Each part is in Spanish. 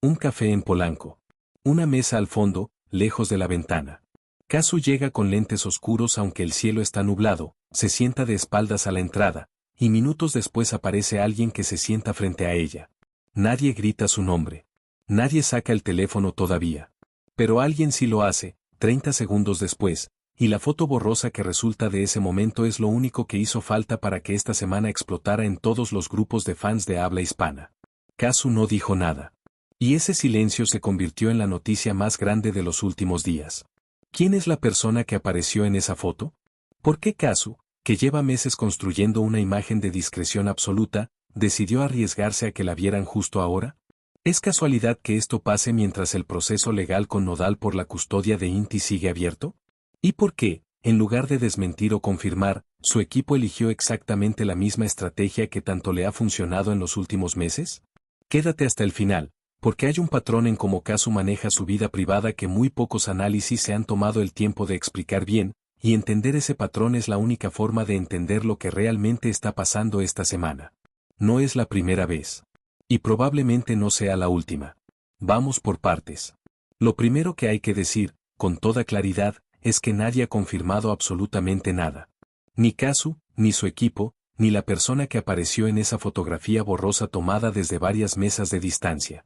Un café en Polanco. Una mesa al fondo, lejos de la ventana. Kazu llega con lentes oscuros aunque el cielo está nublado, se sienta de espaldas a la entrada, y minutos después aparece alguien que se sienta frente a ella. Nadie grita su nombre. Nadie saca el teléfono todavía. Pero alguien sí lo hace, 30 segundos después, y la foto borrosa que resulta de ese momento es lo único que hizo falta para que esta semana explotara en todos los grupos de fans de habla hispana. Kazu no dijo nada. Y ese silencio se convirtió en la noticia más grande de los últimos días. ¿Quién es la persona que apareció en esa foto? ¿Por qué Kazu, que lleva meses construyendo una imagen de discreción absoluta, decidió arriesgarse a que la vieran justo ahora? ¿Es casualidad que esto pase mientras el proceso legal con Nodal por la custodia de Inti sigue abierto? ¿Y por qué, en lugar de desmentir o confirmar, su equipo eligió exactamente la misma estrategia que tanto le ha funcionado en los últimos meses? Quédate hasta el final, porque hay un patrón en cómo Kazu maneja su vida privada que muy pocos análisis se han tomado el tiempo de explicar bien, y entender ese patrón es la única forma de entender lo que realmente está pasando esta semana. No es la primera vez. Y probablemente no sea la última. Vamos por partes. Lo primero que hay que decir, con toda claridad, es que nadie ha confirmado absolutamente nada. Ni Kazu, ni su equipo, ni la persona que apareció en esa fotografía borrosa tomada desde varias mesas de distancia.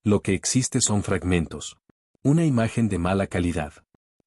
Lo que existe son fragmentos. Una imagen de mala calidad.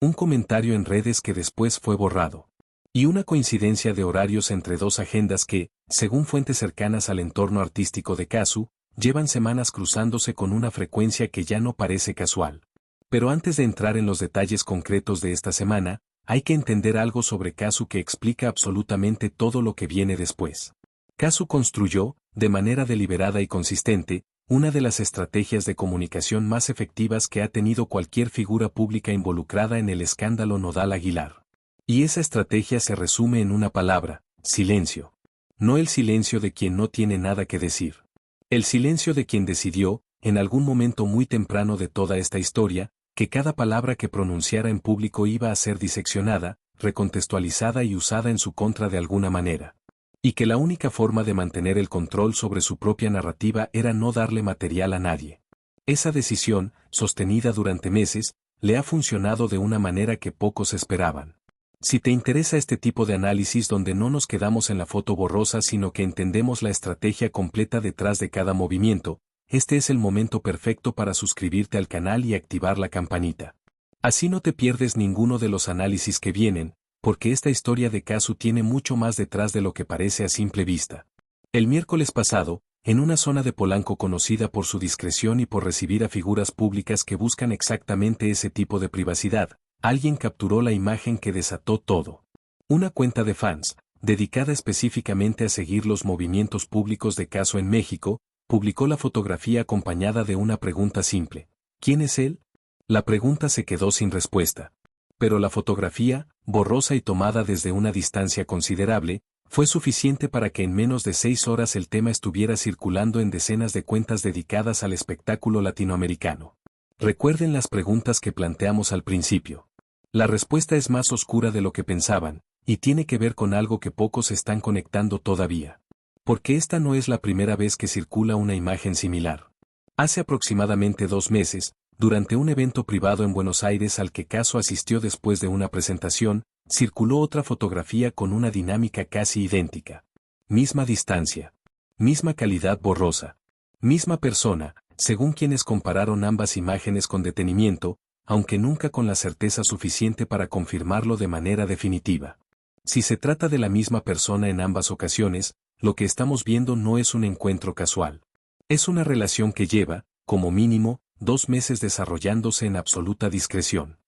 Un comentario en redes que después fue borrado. Y una coincidencia de horarios entre dos agendas que, según fuentes cercanas al entorno artístico de Kazu, llevan semanas cruzándose con una frecuencia que ya no parece casual. Pero antes de entrar en los detalles concretos de esta semana, hay que entender algo sobre Kazu que explica absolutamente todo lo que viene después. Kazu construyó, de manera deliberada y consistente, una de las estrategias de comunicación más efectivas que ha tenido cualquier figura pública involucrada en el escándalo Nodal Aguilar. Y esa estrategia se resume en una palabra: silencio. No el silencio de quien no tiene nada que decir. El silencio de quien decidió, en algún momento muy temprano de toda esta historia, que cada palabra que pronunciara en público iba a ser diseccionada, recontextualizada y usada en su contra de alguna manera. Y que la única forma de mantener el control sobre su propia narrativa era no darle material a nadie. Esa decisión, sostenida durante meses, le ha funcionado de una manera que pocos esperaban. Si te interesa este tipo de análisis donde no nos quedamos en la foto borrosa sino que entendemos la estrategia completa detrás de cada movimiento, este es el momento perfecto para suscribirte al canal y activar la campanita. Así no te pierdes ninguno de los análisis que vienen, porque esta historia de Kazu tiene mucho más detrás de lo que parece a simple vista. El miércoles pasado, en una zona de Polanco conocida por su discreción y por recibir a figuras públicas que buscan exactamente ese tipo de privacidad, alguien capturó la imagen que desató todo. Una cuenta de fans, dedicada específicamente a seguir los movimientos públicos de Kazu en México, publicó la fotografía acompañada de una pregunta simple: ¿quién es él? La pregunta se quedó sin respuesta. Pero la fotografía, borrosa y tomada desde una distancia considerable, fue suficiente para que en menos de 6 horas el tema estuviera circulando en decenas de cuentas dedicadas al espectáculo latinoamericano. Recuerden las preguntas que planteamos al principio. La respuesta es más oscura de lo que pensaban, y tiene que ver con algo que pocos están conectando todavía. Porque esta no es la primera vez que circula una imagen similar. Hace aproximadamente 2 meses, durante un evento privado en Buenos Aires al que Kazu asistió después de una presentación, circuló otra fotografía con una dinámica casi idéntica. Misma distancia. Misma calidad borrosa. Misma persona, según quienes compararon ambas imágenes con detenimiento, aunque nunca con la certeza suficiente para confirmarlo de manera definitiva. Si se trata de la misma persona en ambas ocasiones, lo que estamos viendo no es un encuentro casual. Es una relación que lleva, como mínimo, 2 meses desarrollándose en absoluta discreción.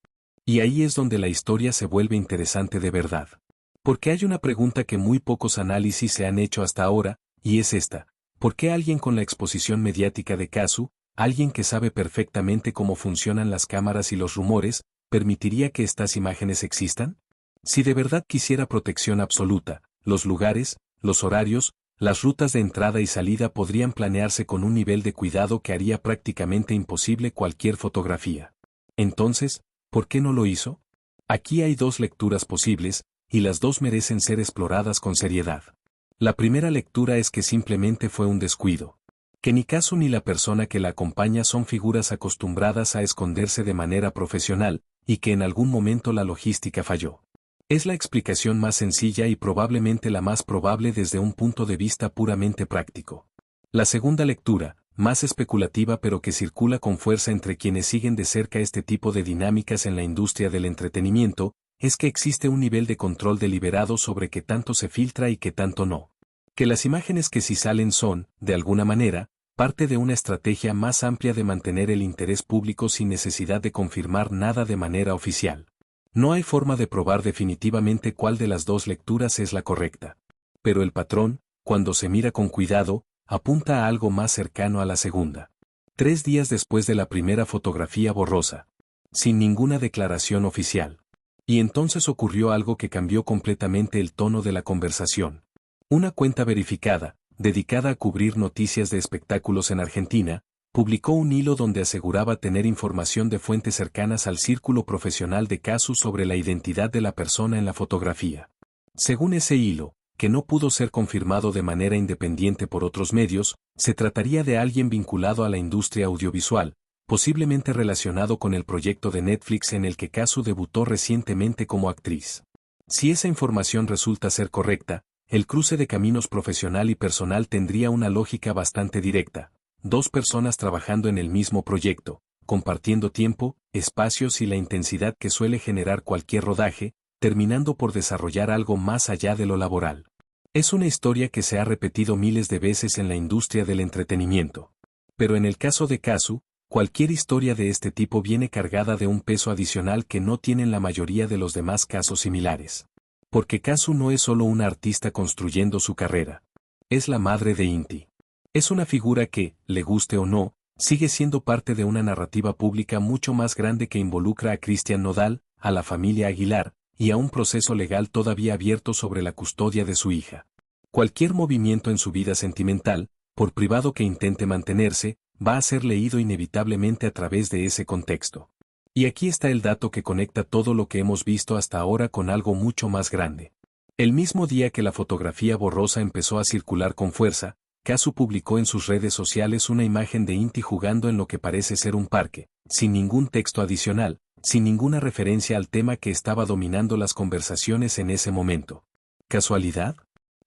Y ahí es donde la historia se vuelve interesante de verdad. Porque hay una pregunta que muy pocos análisis se han hecho hasta ahora, y es esta: ¿por qué alguien con la exposición mediática de Kazu, alguien que sabe perfectamente cómo funcionan las cámaras y los rumores, permitiría que estas imágenes existan? Si de verdad quisiera protección absoluta, los lugares, los horarios, las rutas de entrada y salida podrían planearse con un nivel de cuidado que haría prácticamente imposible cualquier fotografía. Entonces, ¿por qué no lo hizo? Aquí hay 2 lecturas posibles, y las 2 merecen ser exploradas con seriedad. La primera lectura es que simplemente fue un descuido. Que ni Kazu ni la persona que la acompaña son figuras acostumbradas a esconderse de manera profesional, y que en algún momento la logística falló. Es la explicación más sencilla y probablemente la más probable desde un punto de vista puramente práctico. La segunda lectura, más especulativa pero que circula con fuerza entre quienes siguen de cerca este tipo de dinámicas en la industria del entretenimiento, es que existe un nivel de control deliberado sobre qué tanto se filtra y qué tanto no. Que las imágenes que sí salen son, de alguna manera, parte de una estrategia más amplia de mantener el interés público sin necesidad de confirmar nada de manera oficial. No hay forma de probar definitivamente cuál de las dos lecturas es la correcta. Pero el patrón, cuando se mira con cuidado, apunta a algo más cercano a la segunda. 3 días después de la primera fotografía borrosa. Sin ninguna declaración oficial. Y entonces ocurrió algo que cambió completamente el tono de la conversación. Una cuenta verificada, dedicada a cubrir noticias de espectáculos en Argentina, publicó un hilo donde aseguraba tener información de fuentes cercanas al círculo profesional de Kazu sobre la identidad de la persona en la fotografía. Según ese hilo, que no pudo ser confirmado de manera independiente por otros medios, se trataría de alguien vinculado a la industria audiovisual, posiblemente relacionado con el proyecto de Netflix en el que Kazu debutó recientemente como actriz. Si esa información resulta ser correcta, el cruce de caminos profesional y personal tendría una lógica bastante directa. 2 personas trabajando en el mismo proyecto, compartiendo tiempo, espacios y la intensidad que suele generar cualquier rodaje, terminando por desarrollar algo más allá de lo laboral. Es una historia que se ha repetido miles de veces en la industria del entretenimiento. Pero en el caso de Kazu, cualquier historia de este tipo viene cargada de un peso adicional que no tienen la mayoría de los demás casos similares. Porque Kazu no es solo una artista construyendo su carrera. Es la madre de Inti. Es una figura que, le guste o no, sigue siendo parte de una narrativa pública mucho más grande que involucra a Cristian Nodal, a la familia Aguilar, y a un proceso legal todavía abierto sobre la custodia de su hija. Cualquier movimiento en su vida sentimental, por privado que intente mantenerse, va a ser leído inevitablemente a través de ese contexto. Y aquí está el dato que conecta todo lo que hemos visto hasta ahora con algo mucho más grande. El mismo día que la fotografía borrosa empezó a circular con fuerza, Kazu publicó en sus redes sociales una imagen de Inti jugando en lo que parece ser un parque, sin ningún texto adicional, sin ninguna referencia al tema que estaba dominando las conversaciones en ese momento. ¿Casualidad?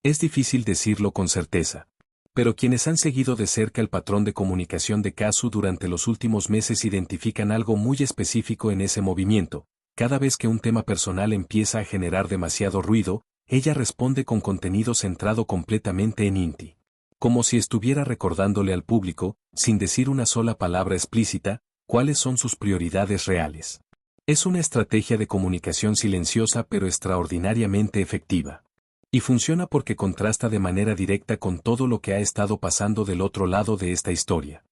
Es difícil decirlo con certeza. Pero quienes han seguido de cerca el patrón de comunicación de Kazu durante los últimos meses identifican algo muy específico en ese movimiento. Cada vez que un tema personal empieza a generar demasiado ruido, ella responde con contenido centrado completamente en Inti. Como si estuviera recordándole al público, sin decir una sola palabra explícita, cuáles son sus prioridades reales. Es una estrategia de comunicación silenciosa pero extraordinariamente efectiva. Y funciona porque contrasta de manera directa con todo lo que ha estado pasando del otro lado de esta historia.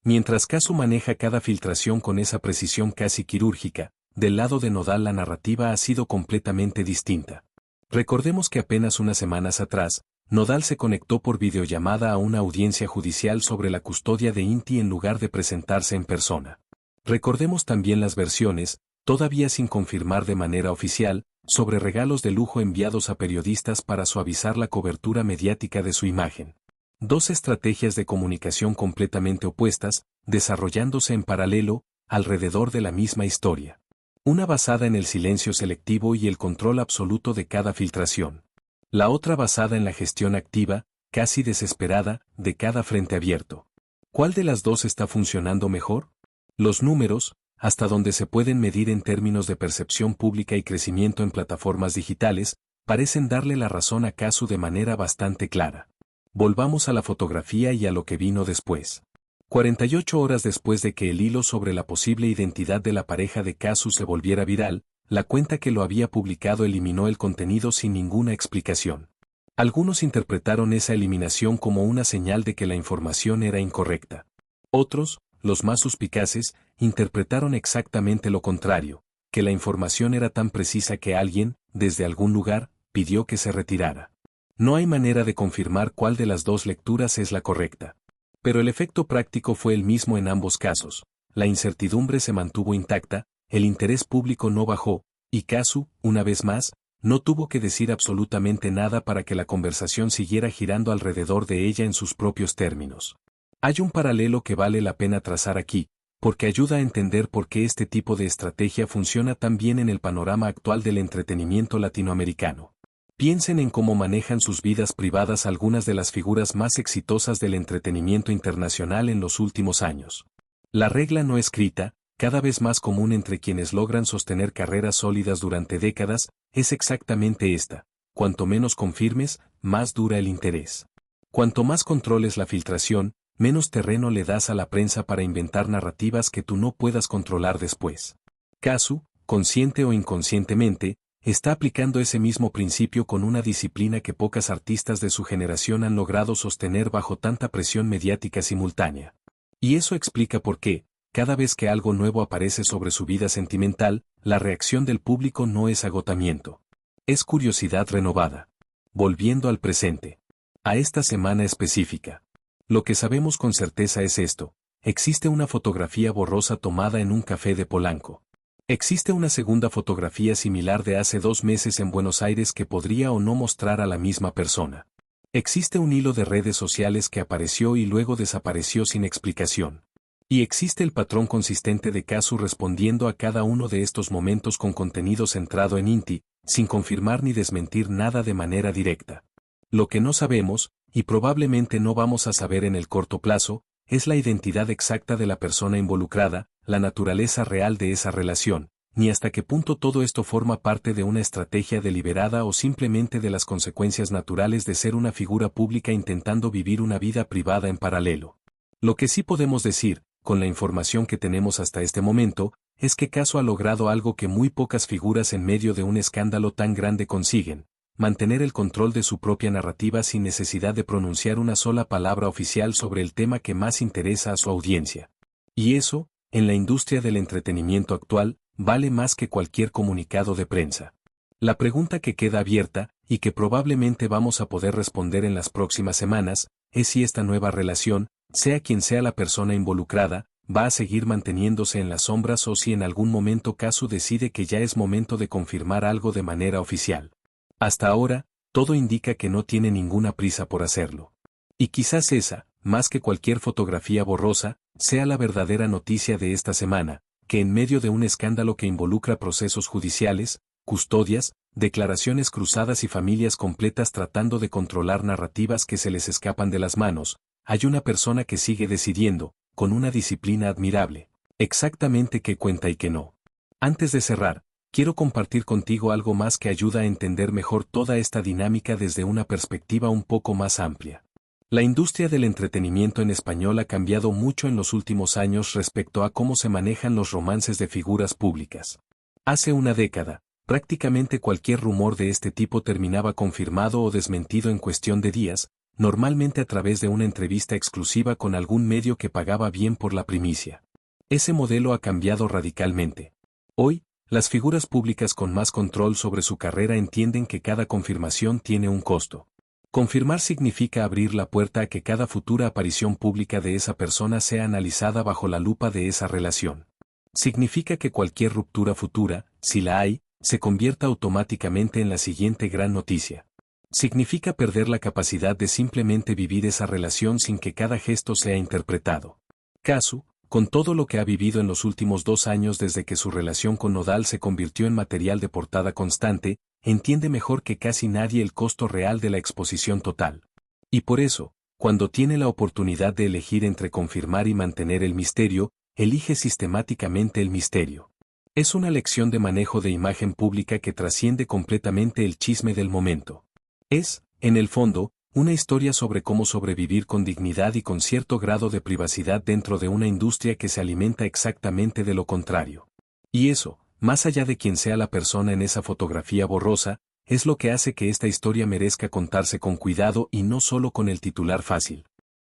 Mientras Kazu maneja cada filtración con esa precisión casi quirúrgica, del lado de Nodal la narrativa ha sido completamente distinta. Recordemos que apenas unas semanas atrás, Nodal se conectó por videollamada a una audiencia judicial sobre la custodia de Inti en lugar de presentarse en persona. Recordemos también las versiones, todavía sin confirmar de manera oficial, sobre regalos de lujo enviados a periodistas para suavizar la cobertura mediática de su imagen. 2 estrategias de comunicación completamente opuestas, desarrollándose en paralelo, alrededor de la misma historia. Una basada en el silencio selectivo y el control absoluto de cada filtración. La otra basada en la gestión activa, casi desesperada, de cada frente abierto. ¿Cuál de las dos está funcionando mejor? Los números, hasta donde se pueden medir en términos de percepción pública y crecimiento en plataformas digitales, parecen darle la razón a Kazu de manera bastante clara. Volvamos a la fotografía y a lo que vino después. 48 horas después de que el hilo sobre la posible identidad de la pareja de Kazu se volviera viral, la cuenta que lo había publicado eliminó el contenido sin ninguna explicación. Algunos interpretaron esa eliminación como una señal de que la información era incorrecta. Otros, los más suspicaces, interpretaron exactamente lo contrario, que la información era tan precisa que alguien, desde algún lugar, pidió que se retirara. No hay manera de confirmar cuál de las dos lecturas es la correcta. Pero el efecto práctico fue el mismo en ambos casos, la incertidumbre se mantuvo intacta, el interés público no bajó, y Kazu, una vez más, no tuvo que decir absolutamente nada para que la conversación siguiera girando alrededor de ella en sus propios términos. Hay un paralelo que vale la pena trazar aquí, porque ayuda a entender por qué este tipo de estrategia funciona tan bien en el panorama actual del entretenimiento latinoamericano. Piensen en cómo manejan sus vidas privadas algunas de las figuras más exitosas del entretenimiento internacional en los últimos años. La regla no escrita, cada vez más común entre quienes logran sostener carreras sólidas durante décadas, es exactamente esta: cuanto menos confirmes, más dura el interés. Cuanto más controles la filtración, menos terreno le das a la prensa para inventar narrativas que tú no puedas controlar después. Casu, consciente o inconscientemente, está aplicando ese mismo principio con una disciplina que pocas artistas de su generación han logrado sostener bajo tanta presión mediática simultánea. Y eso explica por qué, cada vez que algo nuevo aparece sobre su vida sentimental, la reacción del público no es agotamiento. Es curiosidad renovada. Volviendo al presente. A esta semana específica. Lo que sabemos con certeza es esto: existe una fotografía borrosa tomada en un café de Polanco. Existe una segunda fotografía similar de hace 2 meses en Buenos Aires que podría o no mostrar a la misma persona. Existe un hilo de redes sociales que apareció y luego desapareció sin explicación. Y existe el patrón consistente de Casu respondiendo a cada uno de estos momentos con contenido centrado en Inti, sin confirmar ni desmentir nada de manera directa. Lo que no sabemos, y probablemente no vamos a saber en el corto plazo, es la identidad exacta de la persona involucrada, la naturaleza real de esa relación, ni hasta qué punto todo esto forma parte de una estrategia deliberada o simplemente de las consecuencias naturales de ser una figura pública intentando vivir una vida privada en paralelo. Lo que sí podemos decir, con la información que tenemos hasta este momento, es que Casu ha logrado algo que muy pocas figuras en medio de un escándalo tan grande consiguen: mantener el control de su propia narrativa sin necesidad de pronunciar una sola palabra oficial sobre el tema que más interesa a su audiencia. Y eso, en la industria del entretenimiento actual, vale más que cualquier comunicado de prensa. La pregunta que queda abierta, y que probablemente vamos a poder responder en las próximas semanas, es si esta nueva relación, sea quien sea la persona involucrada, va a seguir manteniéndose en las sombras o si en algún momento Casu decide que ya es momento de confirmar algo de manera oficial. Hasta ahora, todo indica que no tiene ninguna prisa por hacerlo. Y quizás esa, más que cualquier fotografía borrosa, sea la verdadera noticia de esta semana, que en medio de un escándalo que involucra procesos judiciales, custodias, declaraciones cruzadas y familias completas tratando de controlar narrativas que se les escapan de las manos, hay una persona que sigue decidiendo, con una disciplina admirable, exactamente qué cuenta y qué no. Antes de cerrar, quiero compartir contigo algo más que ayuda a entender mejor toda esta dinámica desde una perspectiva un poco más amplia. La industria del entretenimiento en español ha cambiado mucho en los últimos años respecto a cómo se manejan los romances de figuras públicas. Hace una década, prácticamente cualquier rumor de este tipo terminaba confirmado o desmentido en cuestión de días, normalmente a través de una entrevista exclusiva con algún medio que pagaba bien por la primicia. Ese modelo ha cambiado radicalmente. Hoy, las figuras públicas con más control sobre su carrera entienden que cada confirmación tiene un costo. Confirmar significa abrir la puerta a que cada futura aparición pública de esa persona sea analizada bajo la lupa de esa relación. Significa que cualquier ruptura futura, si la hay, se convierta automáticamente en la siguiente gran noticia. Significa perder la capacidad de simplemente vivir esa relación sin que cada gesto sea interpretado. Casu, con todo lo que ha vivido en los últimos 2 años desde que su relación con Nodal se convirtió en material de portada constante, entiende mejor que casi nadie el costo real de la exposición total. Y por eso, cuando tiene la oportunidad de elegir entre confirmar y mantener el misterio, elige sistemáticamente el misterio. Es una lección de manejo de imagen pública que trasciende completamente el chisme del momento. Es, en el fondo, una historia sobre cómo sobrevivir con dignidad y con cierto grado de privacidad dentro de una industria que se alimenta exactamente de lo contrario. Y eso, más allá de quien sea la persona en esa fotografía borrosa, es lo que hace que esta historia merezca contarse con cuidado y no solo con el titular fácil.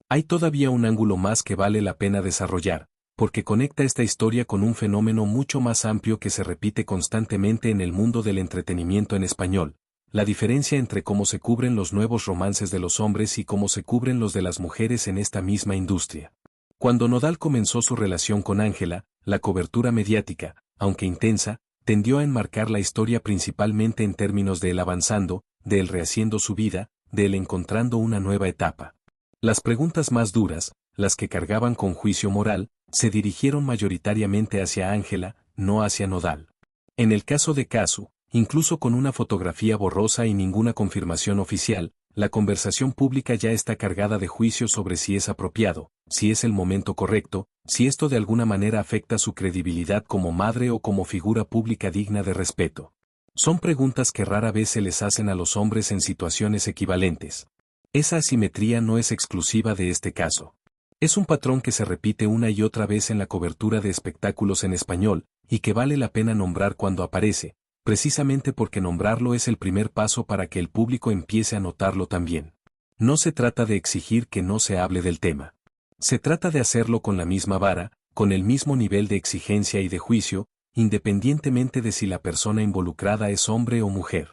Hay todavía un ángulo más que vale la pena desarrollar, porque conecta esta historia con un fenómeno mucho más amplio que se repite constantemente en el mundo del entretenimiento en español: la diferencia entre cómo se cubren los nuevos romances de los hombres y cómo se cubren los de las mujeres en esta misma industria. Cuando Nodal comenzó su relación con Ángela, la cobertura mediática, aunque intensa, tendió a enmarcar la historia principalmente en términos de él avanzando, de él rehaciendo su vida, de él encontrando una nueva etapa. Las preguntas más duras, las que cargaban con juicio moral, se dirigieron mayoritariamente hacia Ángela, no hacia Nodal. En el caso de Casu, incluso con una fotografía borrosa y ninguna confirmación oficial, la conversación pública ya está cargada de juicios sobre si es apropiado, si es el momento correcto, si esto de alguna manera afecta su credibilidad como madre o como figura pública digna de respeto. Son preguntas que rara vez se les hacen a los hombres en situaciones equivalentes. Esa asimetría no es exclusiva de este caso. Es un patrón que se repite una y otra vez en la cobertura de espectáculos en español, y que vale la pena nombrar cuando aparece, precisamente porque nombrarlo es el primer paso para que el público empiece a notarlo también. No se trata de exigir que no se hable del tema. Se trata de hacerlo con la misma vara, con el mismo nivel de exigencia y de juicio, independientemente de si la persona involucrada es hombre o mujer.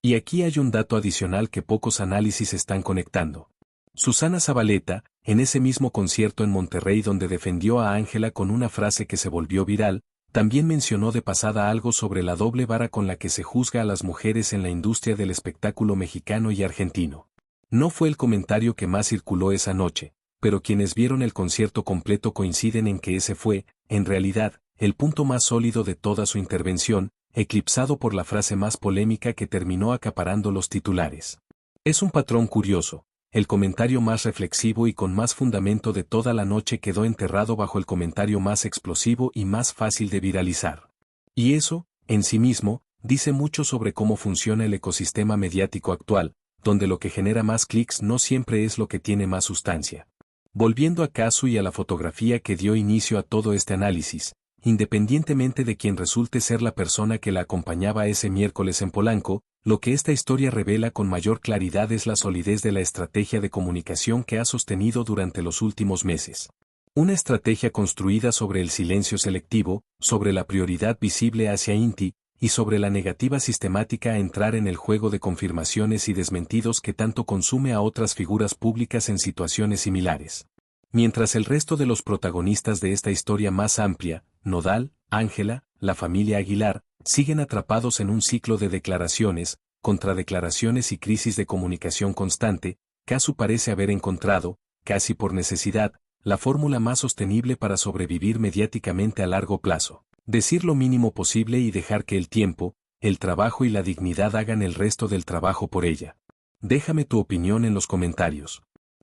Y aquí hay un dato adicional que pocos análisis están conectando. Susana Zabaleta, en ese mismo concierto en Monterrey donde defendió a Ángela con una frase que se volvió viral, también mencionó de pasada algo sobre la doble vara con la que se juzga a las mujeres en la industria del espectáculo mexicano y argentino. No fue el comentario que más circuló esa noche, pero quienes vieron el concierto completo coinciden en que ese fue, en realidad, el punto más sólido de toda su intervención, eclipsado por la frase más polémica que terminó acaparando los titulares. Es un patrón curioso. El comentario más reflexivo y con más fundamento de toda la noche quedó enterrado bajo el comentario más explosivo y más fácil de viralizar. Y eso, en sí mismo, dice mucho sobre cómo funciona el ecosistema mediático actual, donde lo que genera más clics no siempre es lo que tiene más sustancia. Volviendo a Casu y a la fotografía que dio inicio a todo este análisis, independientemente de quién resulte ser la persona que la acompañaba ese miércoles en Polanco, lo que esta historia revela con mayor claridad es la solidez de la estrategia de comunicación que ha sostenido durante los últimos meses. Una estrategia construida sobre el silencio selectivo, sobre la prioridad visible hacia Inti, y sobre la negativa sistemática a entrar en el juego de confirmaciones y desmentidos que tanto consume a otras figuras públicas en situaciones similares. Mientras el resto de los protagonistas de esta historia más amplia, Nodal, Ángela, la familia Aguilar, siguen atrapados en un ciclo de declaraciones, contradeclaraciones y crisis de comunicación constante, Casu parece haber encontrado, casi por necesidad, la fórmula más sostenible para sobrevivir mediáticamente a largo plazo. Decir lo mínimo posible y dejar que el tiempo, el trabajo y la dignidad hagan el resto del trabajo por ella. Déjame tu opinión en los comentarios.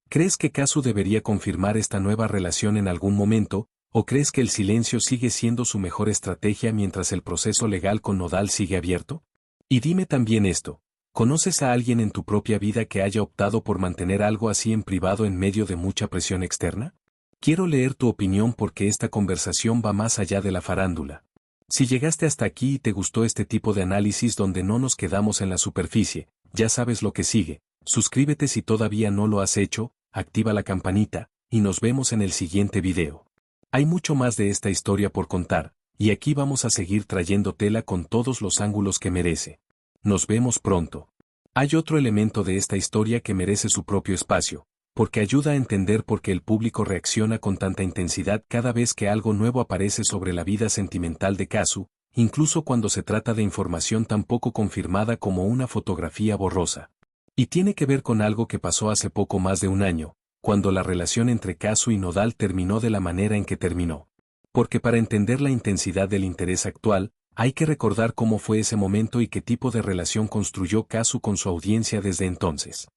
¿Crees que Casu debería confirmar esta nueva relación en algún momento, o crees que el silencio sigue siendo su mejor estrategia mientras el proceso legal con Nodal sigue abierto? Y dime también esto, ¿conoces a alguien en tu propia vida que haya optado por mantener algo así en privado en medio de mucha presión externa? Quiero leer tu opinión porque esta conversación va más allá de la farándula. Si llegaste hasta aquí y te gustó este tipo de análisis donde no nos quedamos en la superficie, ya sabes lo que sigue. Suscríbete si todavía no lo has hecho, activa la campanita, y nos vemos en el siguiente video. Hay mucho más de esta historia por contar, y aquí vamos a seguir trayendo tela con todos los ángulos que merece. Nos vemos pronto. Hay otro elemento de esta historia que merece su propio espacio, porque ayuda a entender por qué el público reacciona con tanta intensidad cada vez que algo nuevo aparece sobre la vida sentimental de Casu, incluso cuando se trata de información tan poco confirmada como una fotografía borrosa. Y tiene que ver con algo que pasó hace poco más de un año, cuando la relación entre Casu y Nodal terminó de la manera en que terminó. Porque para entender la intensidad del interés actual, hay que recordar cómo fue ese momento y qué tipo de relación construyó Casu con su audiencia desde entonces.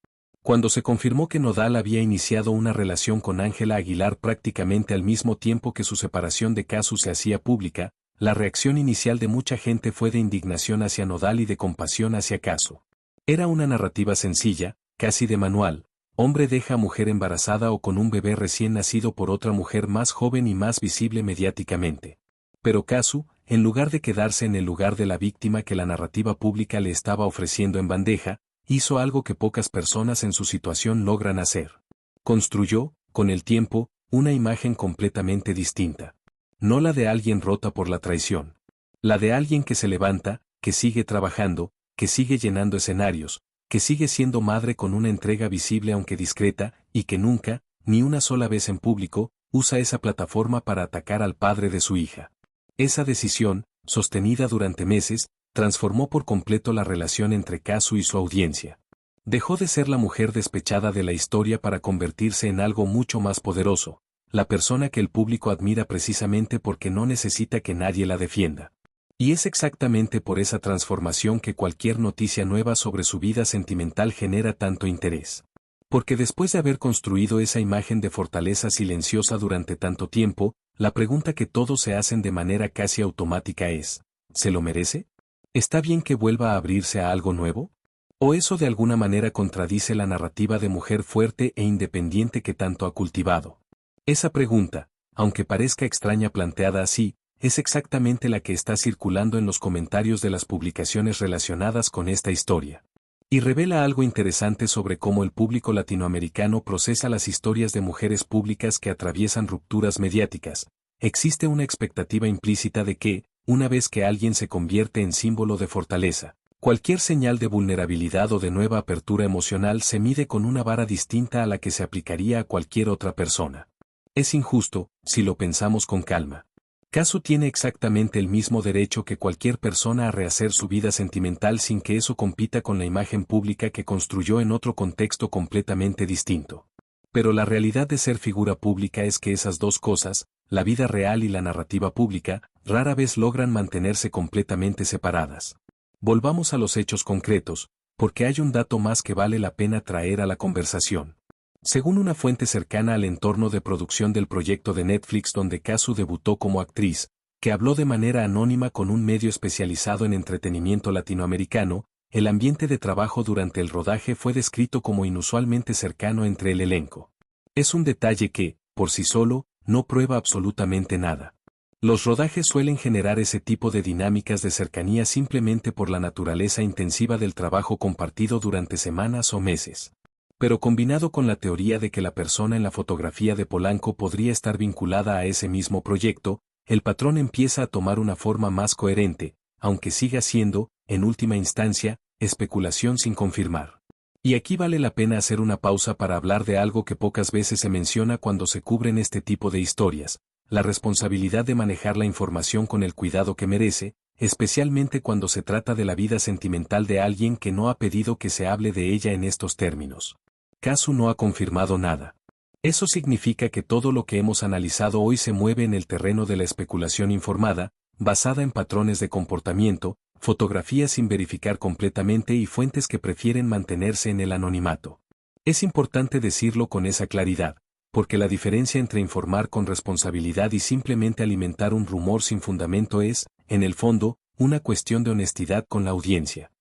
Cuando se confirmó que Nodal había iniciado una relación con Ángela Aguilar prácticamente al mismo tiempo que su separación de Casu se hacía pública, la reacción inicial de mucha gente fue de indignación hacia Nodal y de compasión hacia Casu. Era una narrativa sencilla, casi de manual: hombre deja a mujer embarazada o con un bebé recién nacido por otra mujer más joven y más visible mediáticamente. Pero Casu, en lugar de quedarse en el lugar de la víctima que la narrativa pública le estaba ofreciendo en bandeja, hizo algo que pocas personas en su situación logran hacer. Construyó, con el tiempo, una imagen completamente distinta. No la de alguien rota por la traición. La de alguien que se levanta, que sigue trabajando, que sigue llenando escenarios, que sigue siendo madre con una entrega visible aunque discreta, y que nunca, ni una sola vez en público, usa esa plataforma para atacar al padre de su hija. Esa decisión, sostenida durante meses, transformó por completo la relación entre Casu y su audiencia. Dejó de ser la mujer despechada de la historia para convertirse en algo mucho más poderoso, la persona que el público admira precisamente porque no necesita que nadie la defienda. Y es exactamente por esa transformación que cualquier noticia nueva sobre su vida sentimental genera tanto interés. Porque después de haber construido esa imagen de fortaleza silenciosa durante tanto tiempo, la pregunta que todos se hacen de manera casi automática es, ¿se lo merece? ¿Está bien que vuelva a abrirse a algo nuevo? ¿O eso de alguna manera contradice la narrativa de mujer fuerte e independiente que tanto ha cultivado? Esa pregunta, aunque parezca extraña planteada así, es exactamente la que está circulando en los comentarios de las publicaciones relacionadas con esta historia. Y revela algo interesante sobre cómo el público latinoamericano procesa las historias de mujeres públicas que atraviesan rupturas mediáticas. Existe una expectativa implícita de que, una vez que alguien se convierte en símbolo de fortaleza, cualquier señal de vulnerabilidad o de nueva apertura emocional se mide con una vara distinta a la que se aplicaría a cualquier otra persona. Es injusto, si lo pensamos con calma. Casu tiene exactamente el mismo derecho que cualquier persona a rehacer su vida sentimental sin que eso compita con la imagen pública que construyó en otro contexto completamente distinto. Pero la realidad de ser figura pública es que esas dos cosas, la vida real y la narrativa pública, rara vez logran mantenerse completamente separadas. Volvamos a los hechos concretos, porque hay un dato más que vale la pena traer a la conversación. Según una fuente cercana al entorno de producción del proyecto de Netflix donde Casu debutó como actriz, que habló de manera anónima con un medio especializado en entretenimiento latinoamericano, el ambiente de trabajo durante el rodaje fue descrito como inusualmente cercano entre el elenco. Es un detalle que, por sí solo, no prueba absolutamente nada. Los rodajes suelen generar ese tipo de dinámicas de cercanía simplemente por la naturaleza intensiva del trabajo compartido durante semanas o meses. Pero combinado con la teoría de que la persona en la fotografía de Polanco podría estar vinculada a ese mismo proyecto, el patrón empieza a tomar una forma más coherente, aunque siga siendo, en última instancia, especulación sin confirmar. Y aquí vale la pena hacer una pausa para hablar de algo que pocas veces se menciona cuando se cubren este tipo de historias, la responsabilidad de manejar la información con el cuidado que merece, especialmente cuando se trata de la vida sentimental de alguien que no ha pedido que se hable de ella en estos términos. Casu no ha confirmado nada. Eso significa que todo lo que hemos analizado hoy se mueve en el terreno de la especulación informada, basada en patrones de comportamiento, fotografías sin verificar completamente y fuentes que prefieren mantenerse en el anonimato. Es importante decirlo con esa claridad, porque la diferencia entre informar con responsabilidad y simplemente alimentar un rumor sin fundamento es, en el fondo, una cuestión de honestidad con la audiencia.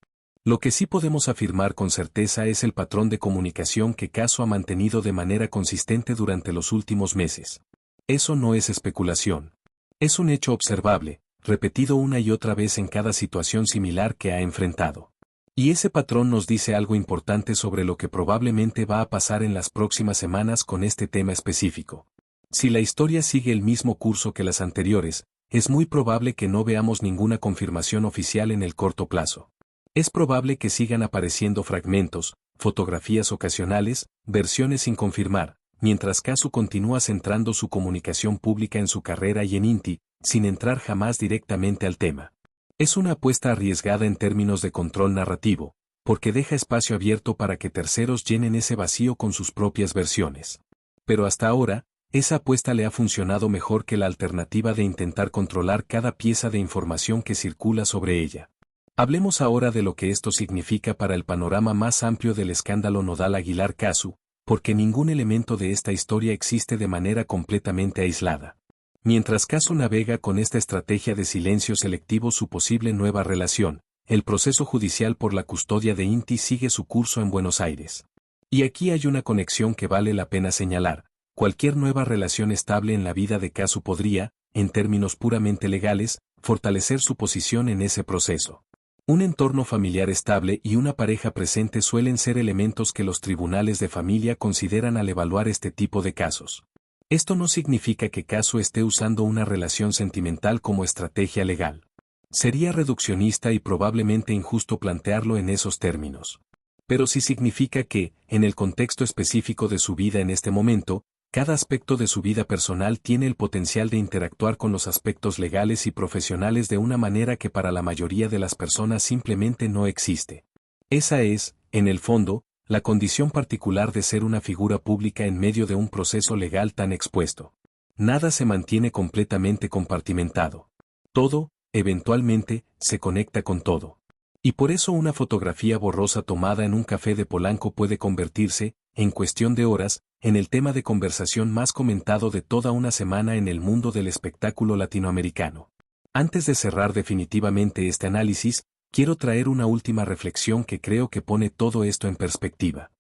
Lo que sí podemos afirmar con certeza es el patrón de comunicación que Casu ha mantenido de manera consistente durante los últimos meses. Eso no es especulación. Es un hecho observable, repetido una y otra vez en cada situación similar que ha enfrentado. Y ese patrón nos dice algo importante sobre lo que probablemente va a pasar en las próximas semanas con este tema específico. Si la historia sigue el mismo curso que las anteriores, es muy probable que no veamos ninguna confirmación oficial en el corto plazo. Es probable que sigan apareciendo fragmentos, fotografías ocasionales, versiones sin confirmar, mientras Casu continúa centrando su comunicación pública en su carrera y en Inti, sin entrar jamás directamente al tema. Es una apuesta arriesgada en términos de control narrativo, porque deja espacio abierto para que terceros llenen ese vacío con sus propias versiones. Pero hasta ahora, esa apuesta le ha funcionado mejor que la alternativa de intentar controlar cada pieza de información que circula sobre ella. Hablemos ahora de lo que esto significa para el panorama más amplio del escándalo Nodal Aguilar Casu, porque ningún elemento de esta historia existe de manera completamente aislada. Mientras Casu navega con esta estrategia de silencio selectivo su posible nueva relación, el proceso judicial por la custodia de Inti sigue su curso en Buenos Aires. Y aquí hay una conexión que vale la pena señalar. Cualquier nueva relación estable en la vida de Casu podría, en términos puramente legales, fortalecer su posición en ese proceso. Un entorno familiar estable y una pareja presente suelen ser elementos que los tribunales de familia consideran al evaluar este tipo de casos. Esto no significa que Casu esté usando una relación sentimental como estrategia legal. Sería reduccionista y probablemente injusto plantearlo en esos términos. Pero sí significa que, en el contexto específico de su vida en este momento, cada aspecto de su vida personal tiene el potencial de interactuar con los aspectos legales y profesionales de una manera que para la mayoría de las personas simplemente no existe. Esa es, en el fondo, la condición particular de ser una figura pública en medio de un proceso legal tan expuesto. Nada se mantiene completamente compartimentado. Todo, eventualmente, se conecta con todo. Y por eso una fotografía borrosa tomada en un café de Polanco puede convertirse, en cuestión de horas, en el tema de conversación más comentado de toda una semana en el mundo del espectáculo latinoamericano. Antes de cerrar definitivamente este análisis, quiero traer una última reflexión que creo que pone todo esto en perspectiva.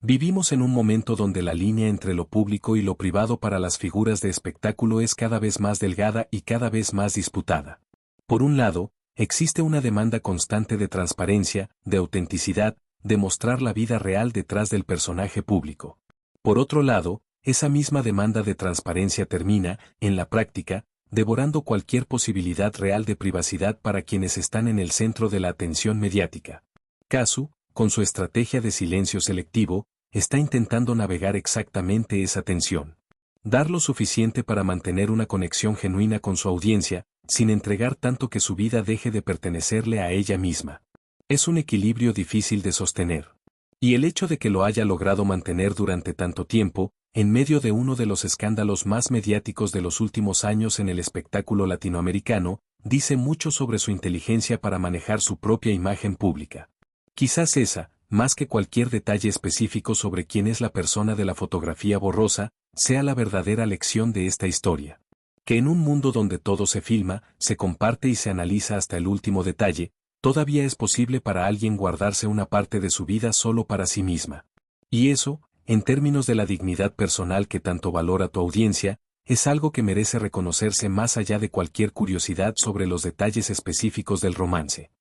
Vivimos en un momento donde la línea entre lo público y lo privado para las figuras de espectáculo es cada vez más delgada y cada vez más disputada. Por un lado, existe una demanda constante de transparencia, de autenticidad, de mostrar la vida real detrás del personaje público. Por otro lado, esa misma demanda de transparencia termina, en la práctica, devorando cualquier posibilidad real de privacidad para quienes están en el centro de la atención mediática. Casu, con su estrategia de silencio selectivo, está intentando navegar exactamente esa tensión. Dar lo suficiente para mantener una conexión genuina con su audiencia, sin entregar tanto que su vida deje de pertenecerle a ella misma. Es un equilibrio difícil de sostener. Y el hecho de que lo haya logrado mantener durante tanto tiempo, en medio de uno de los escándalos más mediáticos de los últimos años en el espectáculo latinoamericano, dice mucho sobre su inteligencia para manejar su propia imagen pública. Quizás esa, más que cualquier detalle específico sobre quién es la persona de la fotografía borrosa, sea la verdadera lección de esta historia. Que en un mundo donde todo se filma, se comparte y se analiza hasta el último detalle, todavía es posible para alguien guardarse una parte de su vida solo para sí misma. Y eso, en términos de la dignidad personal que tanto valora tu audiencia, es algo que merece reconocerse más allá de cualquier curiosidad sobre los detalles específicos del romance.